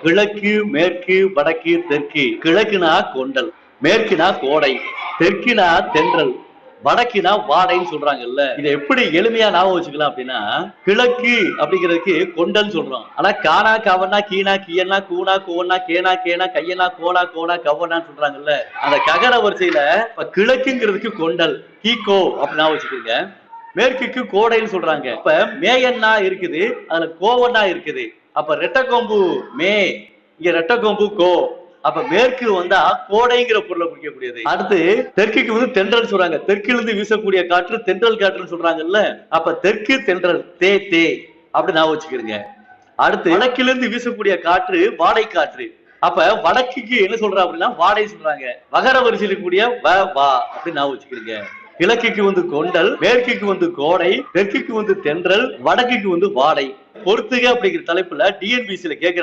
கிழக்கு, மேற்கு, வடக்கு, தெற்கு. கிழக்குனா கொண்டல், மேற்குனா கோடை, தெற்குனா தென்றல், வடக்குனா வாடைன்னு சொல்றாங்கல்ல. இதை எப்படி எளிமையா ஞாபகம் வச்சுக்கலாம் அப்படின்னா, கிழக்கு அப்படிங்கிறதுக்கு கொண்டல் சொல்றோம். ஆனா கானா கவனா கீனா கியனா கூனா கோனா கேனா கேனா கையனா கோனா கோனா கவனான்னு சொல்றாங்கல்ல. அந்த ககர வரிசையில இப்ப கிழக்குங்கிறதுக்கு கொண்டல் கீகோ அப்படின்னு ஞாபகம் வச்சுக்கோங்க. மேற்குக்கு கோடைன்னு சொல்றாங்க. இப்ப மேயன்னா இருக்குது, அதுல கோவன்னா இருக்குது. அப்ப ரெட்டக்கொம்பு மே, இங்க ரெட்டக்கொம்பு கோ. அப்ப மேற்கு வந்தா கோடைங்கிற பொருளை குறிக்கக்கூடியது. அடுத்து தெற்குக்கு வந்து தென்றல் சொல்றாங்க. தெற்கிலிருந்து வீசக்கூடிய காற்று தென்றல் காற்றுன்னு சொல்றாங்கல்ல. அப்ப தெற்கு தென்றல் தே தே அப்படி ஞாபகம் வச்சுக்கிறீங்க. அடுத்து வடக்கிலிருந்து வீசக்கூடிய காற்று வாடை காற்று. அப்ப வடக்குக்கு என்ன சொல்றா அப்படின்னா வாடை சொல்றாங்க. வகர வரிசையில் கூடிய வ வா அப்படின்னு ஞாபகம் வச்சுக்கிறீங்க. கிழக்குக்கு வந்து கொண்டல், மேற்குக்கு வந்து கோடை, தெற்குக்கு வந்து தென்றல், வடக்குக்கு வந்து வாடை. பொறுத்துக அப்படிங்கிற தலைப்புல டிஎன்பிசில கேட்கிறாங்க.